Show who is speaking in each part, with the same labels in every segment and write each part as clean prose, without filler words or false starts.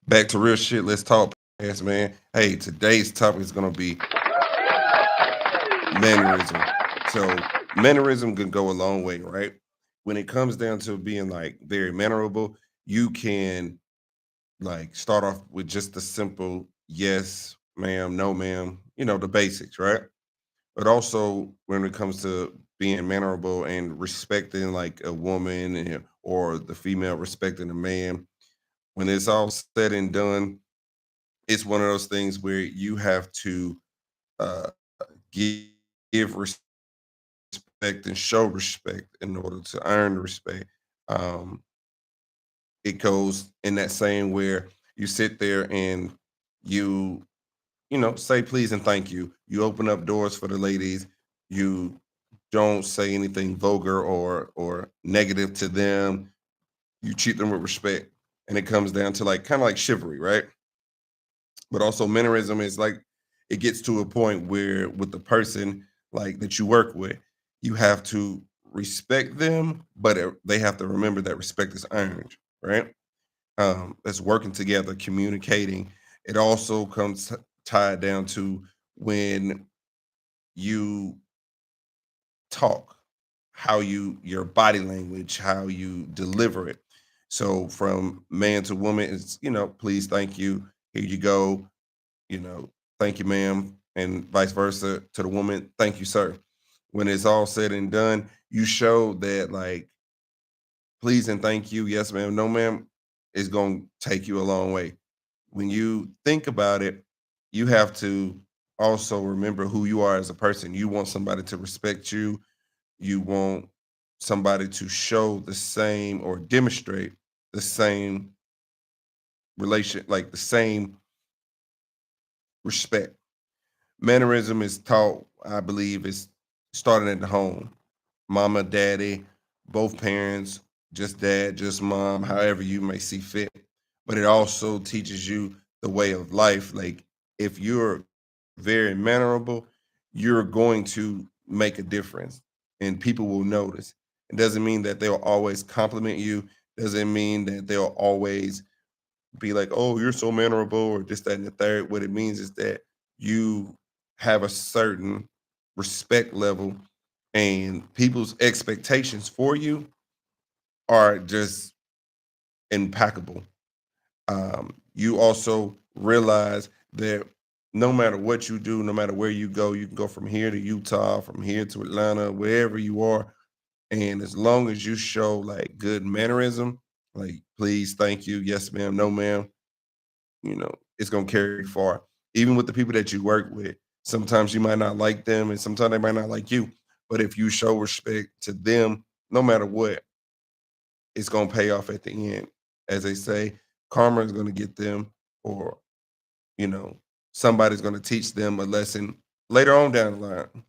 Speaker 1: Back to real shit. Let's talk, yes, man. Hey, today's topic is gonna be mannerism. So mannerism can go a long way, right? When it comes down to being like very mannerable, you can like start off with just the simple yes, ma'am, no, ma'am, the basics, right? But also when it comes to being mannerable and respecting like a woman or the female respecting a man, when it's all said and done, it's one of those things where you have to uh, give, give respect and show respect in order to earn respect. Um, it goes in that same where you sit there and you say please and thank you. You open up doors for the ladies. You don't say anything vulgar or negative to them. You treat them with respect, and it comes down to like kind of like chivalry, right? But also mannerism is like it gets to a point where with the person like that you work with, you have to respect them, but they have to remember that respect is earned, right? That's working together, communicating. It also comes tied down to when you talk, how your body language, how you deliver it. So from man to woman, it's please, thank you, here you go, you know, thank you, ma'am, and vice versa to the woman, thank you, sir. When it's all said and done, you show that like please and thank you, yes, ma'am, no, ma'am, is going to take you a long way. When you think about it, you have to also remember who you are as a person. You want somebody to respect you. You want somebody to show the same or demonstrate the same like the same respect. Mannerism is taught, I believe, is starting at the home. Mama, daddy, both parents, just dad, just mom, however you may see fit. But it also teaches you the way of life. Like if you're very mannerable, you're going to make a difference and people will notice. It doesn't mean that they'll always compliment you, doesn't mean that they'll always be like, oh, you're so mannerable or this, that, and the third. What it means is that you have a certain respect level and people's expectations for you are just impeccable. You also realize that no matter what you do, no matter where you can go from here to Utah, from here to Atlanta, wherever you are. And as long as you show like good mannerism, like please, thank you, yes, ma'am, no, ma'am, it's gonna carry far. Even with the people that you work with, sometimes you might not like them and sometimes they might not like you. But if you show respect to them, no matter what, it's gonna pay off at the end. As they say, karma is gonna get them, or you know, somebody's gonna teach them a lesson later on down the line.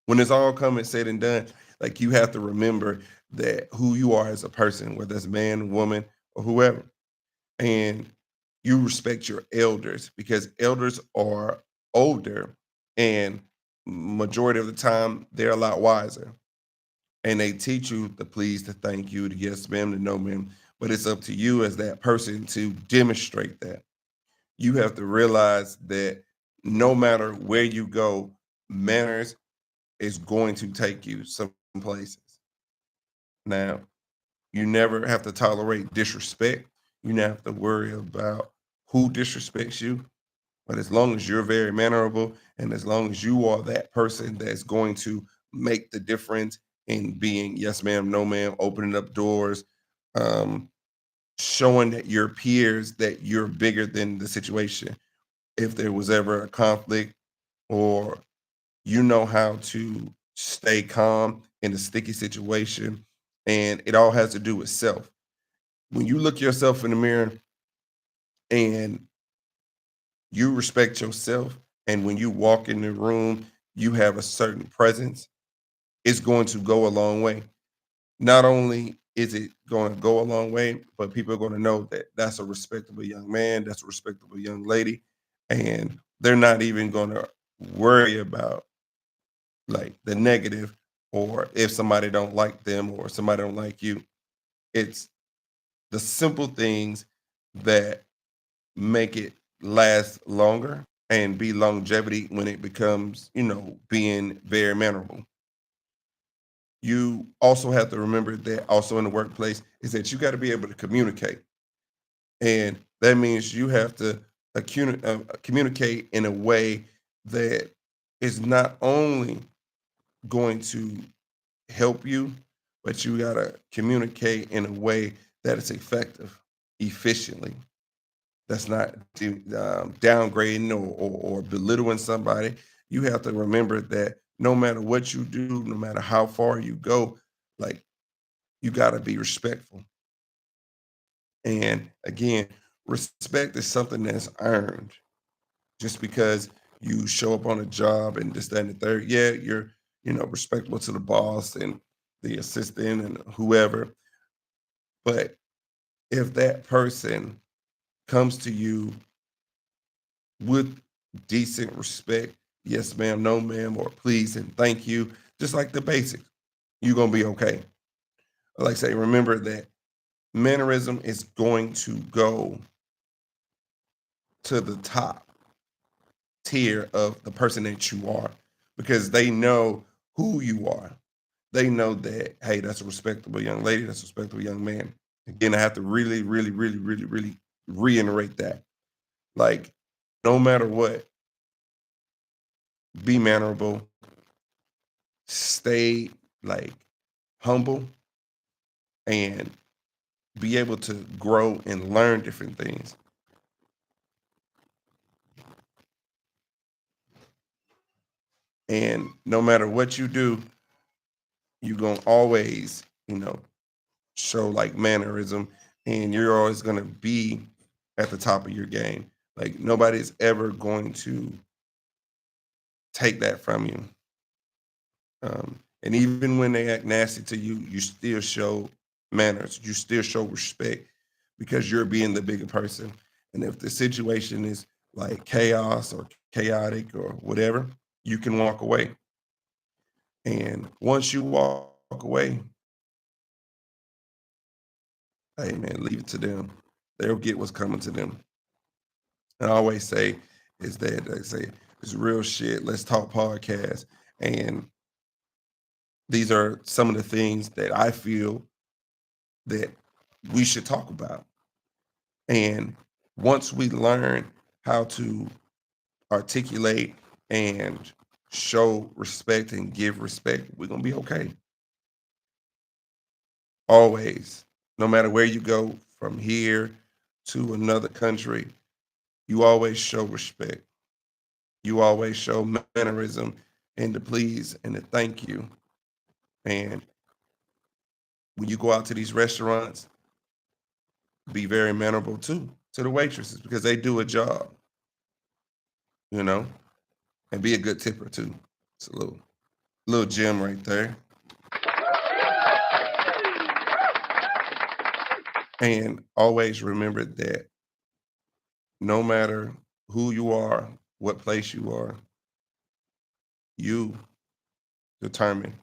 Speaker 1: When it's all coming said and done, like you have to remember that who you are as a person, whether it's man, woman, or whoever. And you respect your elders because elders are older and majority of the time they're a lot wiser and they teach you the please, the thank you, the yes ma'am, the no ma'am. But it's up to you as that person to demonstrate that. You have to realize that no matter where you go, manners is going to take you some places. Now, you never have to tolerate disrespect. You never have to worry about who disrespects you. But as long as you're very mannerable and as long as you are that person that's going to make the difference in being yes ma'am, no ma'am, opening up doors, um, showing that your peers that you're bigger than the situation. If there was ever a conflict or you know how to stay calm in a sticky situation, and it all has to do with self. When you look yourself in the mirror and you respect yourself, and when you walk in the room, you have a certain presence, it's going to go a long way. Not only is it going to go a long way, but people are going to know that that's a respectable young man, that's a respectable young lady, and they're not even going to worry about like the negative or if somebody don't like them or somebody don't like you. It's the simple things that make it last longer and be longevity when it becomes, being very memorable. You also have to remember that also in the workplace is that you got to be able to communicate. And that means you have to communicate in a way that is not only going to help you, but you got to communicate in a way that is effective, efficiently. That's not downgrading or belittling somebody. You have to remember that no matter what you do, no matter how far you go, like you got to be respectful. And again, respect is something that's earned. Just because you show up on a job and this, that, and the third, yeah, you're, respectful to the boss and the assistant and whoever. But if that person comes to you with decent respect, yes, ma'am, no, ma'am, or please and thank you, just like the basics, you're gonna be okay. Like I say, remember that mannerism is going to go to the top tier of the person that you are because they know who you are. They know that, hey, that's a respectable young lady, that's a respectable young man. Again, I have to really, really, really, really, really reiterate that. Like, no matter what, be mannerable, stay like humble, and be able to grow and learn different things. And no matter what you do, you're gonna always, show like mannerism, and you're always gonna be at the top of your game. Like nobody's ever going to take that from you. And even when they act nasty to you, you still show manners. You still show respect because you're being the bigger person. And if the situation is like chaos or chaotic or whatever, you can walk away. And once you walk away, hey man, leave it to them. They'll get what's coming to them. And I always say is that they say it's real shit. Let's talk podcast. And these are some of the things that I feel that we should talk about. And once we learn how to articulate and show respect and give respect, we're gonna be okay. Always. No matter where you go from here to another country, you always show respect. You always show mannerism and the please and the thank you. And when you go out to these restaurants, be very mannerable too to the waitresses because they do a job, you know, and be a good tipper too. It's a little gem right there. And always remember that no matter who you are, what place you are, you determine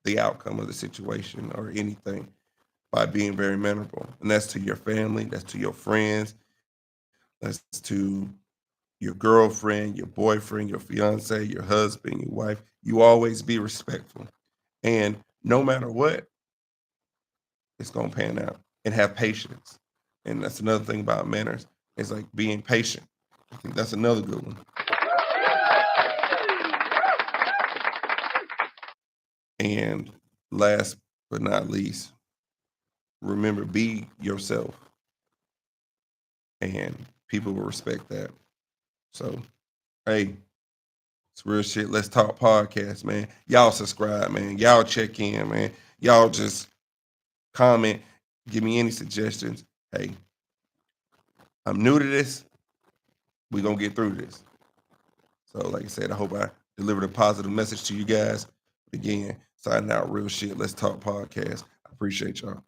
Speaker 1: the outcome of the situation or anything by being very memorable. And that's to your family, that's to your friends, that's to your girlfriend, your boyfriend, your fiance, your husband, your wife. You always be respectful. And no matter what, it's gonna pan out. And have patience. And that's another thing about manners. It's like being patient. I think that's another good one. And last but not least, remember be yourself and people will respect that. So, hey, it's real shit. Let's talk podcast, man. Y'all subscribe, man. Y'all check in, man. Y'all just comment, give me any suggestions. Hey, I'm new to this. We're gonna get through this. So, like I said, I hope I delivered a positive message to you guys. Again, signing out real shit. Let's talk podcast. I appreciate y'all.